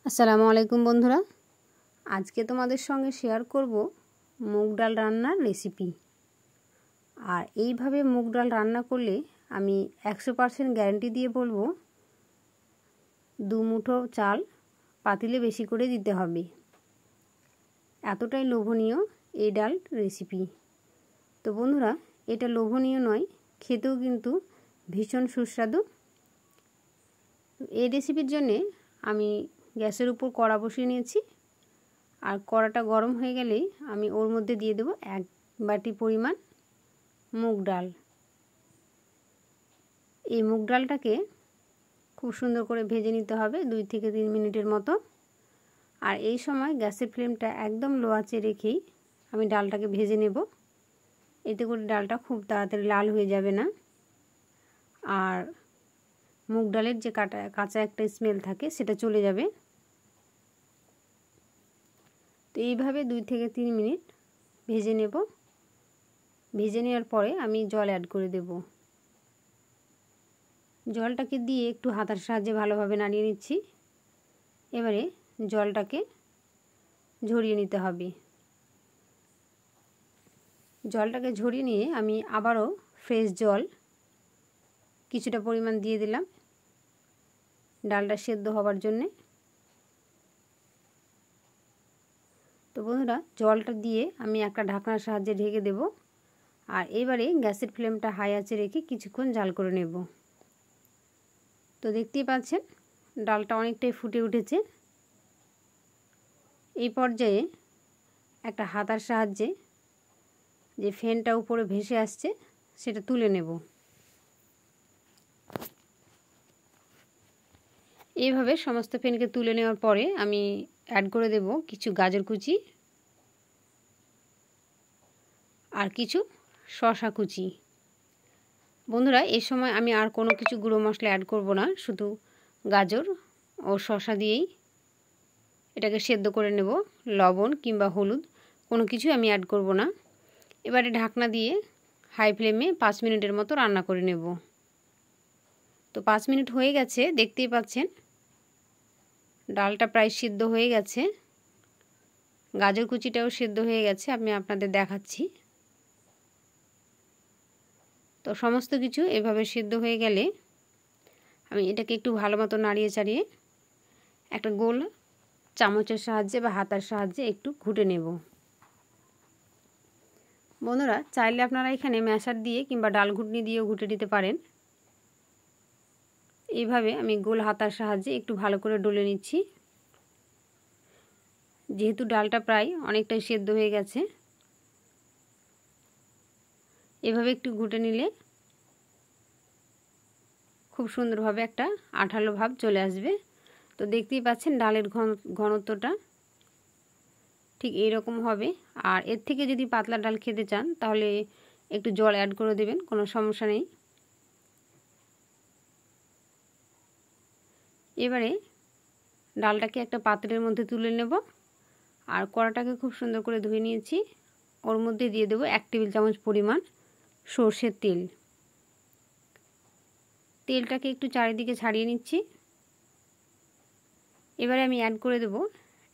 আসসালামু আলাইকুম বন্ধুরা, আজকে তোমাদের সঙ্গে শেয়ার করব মুগ ডাল রান্নার রেসিপি। আর এইভাবে মুগ ডাল রান্না করলে আমি 100% গ্যারান্টি দিয়ে বলবো 2 মুঠো চাল পাতিলে বেশি করে দিতে হবে। এতটাই লোভনীয় এই ডাল রেসিপি। তো বন্ধুরা, এটা লোভনীয় নয়, খেতেও কিন্তু ভীষণ সুস্বাদু। এই রেসিপির জন্যে আমি গ্যাসের উপর কড়া বসিয়ে নিয়েছি। আর কড়াটা গরম হয়ে গেলেই আমি ওর মধ্যে দিয়ে দেব 1 বাটি পরিমাণ মুগ ডাল। এই মুগ ডালটাকে খুব সুন্দর করে ভেজে নিতে হবে 2 থেকে 3 মিনিটের মতো। আর এই সময় গ্যাসের ফ্লেমটা একদম লো আঁচে রেখেই আমি ডালটাকে ভেজে নেব। এতে করে ডালটা খুব তাড়াতাড়ি লাল হয়ে যাবে না। আর মুগ ডালের যে কাঁচা একটা স্মেল থাকে সেটা চলে যাবে। তো এইভাবে 2 থেকে 3 মিনিট ভেজে নেব। ভেজে নেওয়ার পরে আমি জল অ্যাড করে দেব। জলটাকে দিয়ে একটু হাতার সাহায্যে ভালোভাবে নাড়িয়ে নিচ্ছি। এবারে জলটাকে ঝরিয়ে নিতে হবে। জলটাকে ঝরিয়ে নিয়ে আমি আবারও ফ্রেশ জল কিছুটা পরিমাণ দিয়ে দিলাম ডালটা সেদ্ধ হওয়ার জন্যে। তো বন্ধুরা, জলটা দিয়ে আমি একটা ঢাকনার সাহায্যে ঢেকে দেব। আর এবারে গ্যাসের ফ্লেমটা হাই আঁচে রেখে কিছুক্ষণ জাল করে নেব। তো দেখতেই পাচ্ছেন ডালটা অনেকটাই ফুটে উঠেছে। এই পর্যায়ে একটা হাতার সাহায্যে যে ফেনটা উপরে ভেসে আসছে সেটা তুলে নেব। এইভাবে সমস্ত ফেনকে তুলে নেওয়ার পরে আমি অ্যাড করে দেব কিছু গাজর কুচি আর কিছু শসা কুচি। বন্ধুরা, এই সময় আমি আর কোনো কিছু গুঁড়ো মশলা অ্যাড করব না, শুধু গাজর ও শসা দিয়েই এটাকে সেদ্ধ করে নেব। লবণ কিংবা হলুদ কোনো কিছু আমি অ্যাড করব না। এবারে ঢাকনা দিয়ে হাই ফ্লেমে 5 মিনিটের মতো রান্না করে নেব। তো 5 মিনিট হয়ে গেছে, দেখতেই পাচ্ছেন ডালটা প্রায় সিদ্ধ হয়ে গেছে। গাজর কুচিটাও সিদ্ধ হয়ে গেছে, আমি আপনাদের দেখাচ্ছি। তো সমস্ত কিছু এভাবে সিদ্ধ হয়ে গেলে আমি এটাকে একটু ভালো মতো নাড়িয়ে চাড়িয়ে একটা গোল চামচের সাহায্যে বা হাতার সাহায্যে একটু ঘুটে নেব। বন্ধুরা, চাইলে আপনারা এখানে ম্যাশার দিয়ে কিংবা ডাল ঘুটনি দিয়েও ঘুটে দিতে পারেন। এইভাবে আমি গোল হাতার সাহায্যে একটু ভালো করে ডলে নিচ্ছি। যেহেতু ডালটা প্রায় অনেকটাই সেদ্ধ হয়ে গেছে, এভাবে একটু ঘুটে নিলে খুব সুন্দরভাবে একটা আঠালো ভাব চলে আসবে। তো দেখতেই পাচ্ছেন ডালের ঘনত্বটা ঠিক এইরকম হবে। আর এর থেকে যদি পাতলা ডাল খেতে চান তাহলে একটু জল অ্যাড করে দেবেন, কোনো সমস্যা নেই। এবারে ডালটাকে একটা পাত্রের মধ্যে তুলে নেব। আর কড়াটাকে খুব সুন্দর করে ধুয়ে নিয়েছি। ওর মধ্যে দিয়ে দেব 1 টেবিল চামচ পরিমাণ সর্ষের তেল। তেলটাকে একটু চারিদিকে ছাড়িয়ে নিচ্ছি। এবারে আমি অ্যাড করে দেব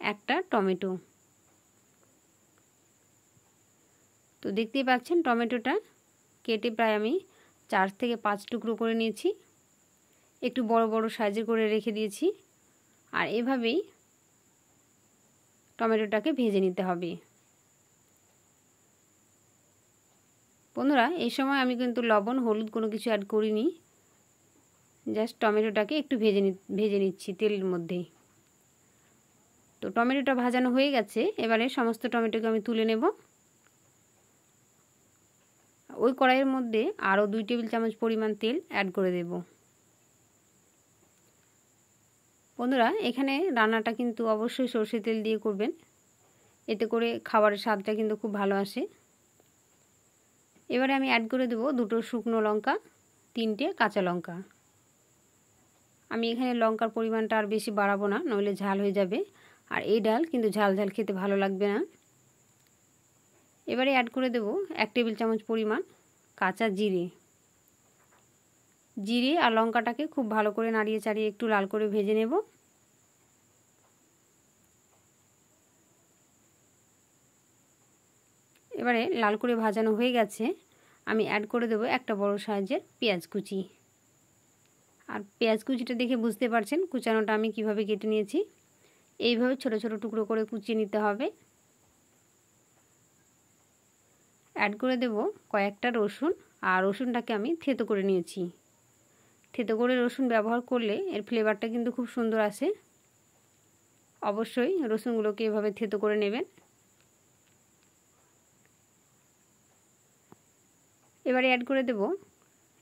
একটা টমেটো। তো দেখতেই পাচ্ছেন টমেটোটা কেটে প্রায় আমি 4 থেকে 5 টুকরো করে নিয়েছি। একটু বড় বড় সাইজের করে রেখে দিয়েছি। আর এভাবেই টমেটোটাকে ভেজে নিতে হবে। বন্ধুরা, এই সময় আমি কিন্তু লবণ হলুদ কোনো কিছু অ্যাড করিনি, জাস্ট টমেটোটাকে একটু ভেজে নিচ্ছি তেলের মধ্যেই। তো টমেটোটা ভাজানো হয়ে গেছে। এবারে সমস্ত টমেটোকে আমি তুলে নেব। ওই কড়াইয়ের মধ্যে আরও 2 টেবিল চামচ পরিমাণ তেল অ্যাড করে দেব। বন্ধুরা, এখানে রান্নাটা কিন্তু অবশ্যই সরষের তেল দিয়ে করবেন, এতে করে খাবারের স্বাদটা কিন্তু খুব ভালো আসে। এবারে আমি অ্যাড করে দেব 2টো শুকনো লঙ্কা, 3টে কাঁচা লঙ্কা। আমি এখানে লঙ্কার পরিমাণটা আর বেশি বাড়াবো না, নইলে ঝাল হয়ে যাবে। আর এই ডাল কিন্তু ঝাল ঝাল খেতে ভালো লাগবে না। এবারে অ্যাড করে দেব 1 টেবিল চামচ পরিমাণ কাঁচা জিরে। জিরে আর লঙ্কাটাকে খুব ভালো করে নাড়িয়ে চাড়িয়ে একটু লাল করে ভেজে নেব। এবারে লাল করে ভাজানো হয়ে গেছে, আমি অ্যাড করে দেবো একটা বড় সাইজের পেঁয়াজ কুচি। আর পেঁয়াজ কুচিটা দেখে বুঝতে পারছেন কুচানোটা আমি কিভাবে কেটে নিয়েছি। এইভাবে ছোট ছোট টুকরো করে কুচিয়ে নিতে হবে। অ্যাড করে দেব কয়েকটা রসুন, আর রসুনটাকে আমি থেতো করে নিয়েছি। থেতো করে রসুন ব্যবহার করলে এর ফ্লেভারটা কিন্তু খুব সুন্দর আসে। অবশ্যই রসুনগুলোকে এভাবে থেতো করে নেবেন। এবারে অ্যাড করে দেব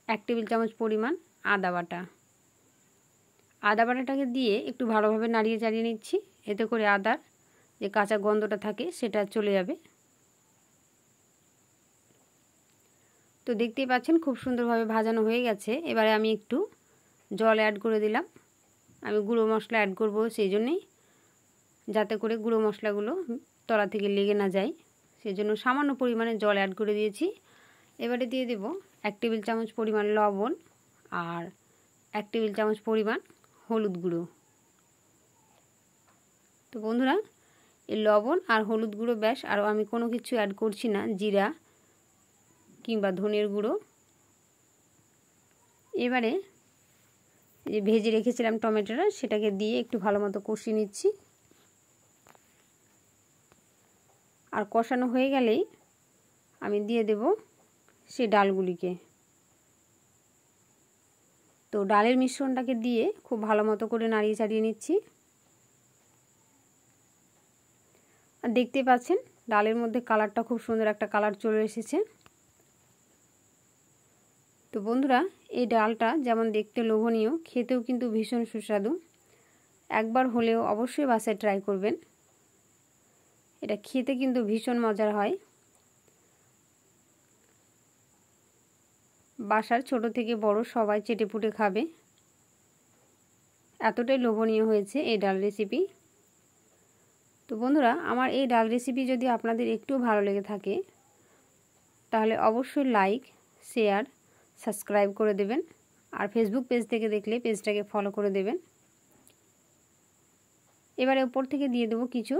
1 টেবিল চামচ পরিমাণ আদা বাটা। আদা বাটাটাকে দিয়ে একটু ভালোভাবে নাড়িয়ে চাড়িয়ে নিচ্ছি, এতে করে আদার যে কাঁচা গন্ধটা থাকে সেটা চলে যাবে। তো দেখতেই পাচ্ছেন খুব সুন্দরভাবে ভাজানো হয়ে গেছে। এবারে আমি একটু জল অ্যাড করে দিলাম। আমি গুঁড়ো মশলা অ্যাড করব, সেই জন্যেই যাতে করে গুঁড়ো মশলাগুলো তলা থেকে লেগে না যায়, সেই জন্য সামান্য পরিমাণে জল অ্যাড করে দিয়েছি। এবারে দিয়ে দেব 1 টেবিল চামচ পরিমাণ লবণ আর 1 টেবিল চামচ পরিমাণ হলুদ গুঁড়ো। তো বন্ধুরা, এই লবণ আর হলুদ গুঁড়ো ব্যাস, আরও আমি কোনো কিছু অ্যাড করছি না, জিরা কিংবা ধনের গুঁড়ো। এবারে যে ভেজে রেখেছিলাম টমেটোটা, সেটাকে দিয়ে একটু ভালো মতো কষিয়ে নিচ্ছি। আর কষানো হয়ে গেলেই আমি দিয়ে দেব সেই ডালগুলিকে। তো ডালের মিশ্রণটাকে দিয়ে খুব ভালো মতো করে নাড়িয়ে চাড়িয়ে নিচ্ছি। আর দেখতে পাচ্ছেন ডালের মধ্যে কালারটা খুব সুন্দর একটা কালার চলে এসেছে। তো বন্ধুরা, এই ডালটা যেমন দেখতে লোভনীয়, খেতেও কিন্তু ভীষণ সুস্বাদু। একবার হলেও অবশ্যই বাসায় ট্রাই করবেন। এটা খেতে কিন্তু ভীষণ মজার হয়। বাসার ছোট থেকে বড় সবাই চেটেপুটে খাবে, এতটাই লোভনীয় হয়েছে এই ডাল রেসিপি। তো বন্ধুরা, আমার এই ডাল রেসিপি যদি আপনাদের একটু ভালো লেগে থাকে তাহলে অবশ্যই লাইক, শেয়ার, সাবস্ক্রাইব করে দেবেন। আর ফেসবুক পেজ থেকে দেখলে পেজটাকে ফলো করে দেবেন। এবারে উপর থেকে দিয়ে দেবো কিছু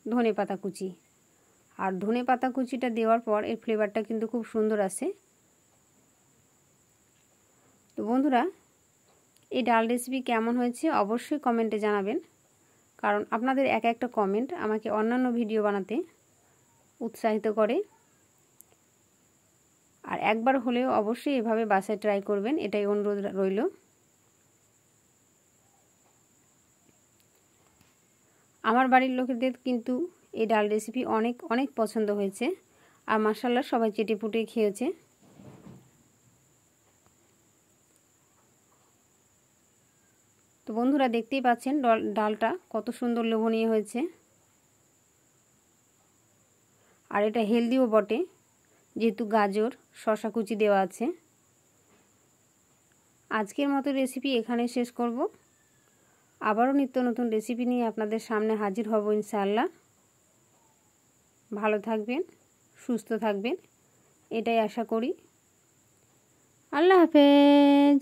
ধনেপাতা কুচি। আর ধনেপাতা কুচিটা দেওয়ার পর এর ফ্লেভারটা কিন্তু খুব সুন্দর আসে। তো বন্ধুরা, এই ডাল রেসিপি কেমন হয়েছে অবশ্যই কমেন্টে জানাবেন, কারণ আপনাদের এক একটা কমেন্ট আমাকে অন্যান্য ভিডিও বানাতে উৎসাহিত করে। আর একবার হলেও অবশ্যই এভাবে বাসায় ট্রাই করবেন, এটাই অনুরোধ রইল। আমার বাড়ির লোকেদের কিন্তু এই ডাল রেসিপি অনেক অনেক পছন্দ হয়েছে, আর মাশাআল্লাহ সবাই চেটেপুটে খেয়েছে। তো বন্ধুরা, দেখতেই পাচ্ছেন ডালটা কত সুন্দর লোভনীয় হয়েছে। আর এটা হেলদিও বটে, যেহেতু গাজর শসা কুচি দেওয়া আছে। আজকের মতো রেসিপি এখানে শেষ করব। আবারও নিত্য নতুন রেসিপি নিয়ে আপনাদের সামনে হাজির হব ইনশাআল্লাহ। ভালো থাকবেন, সুস্থ থাকবেন, এটাই আশা করি। আল্লাহ হাফেজ।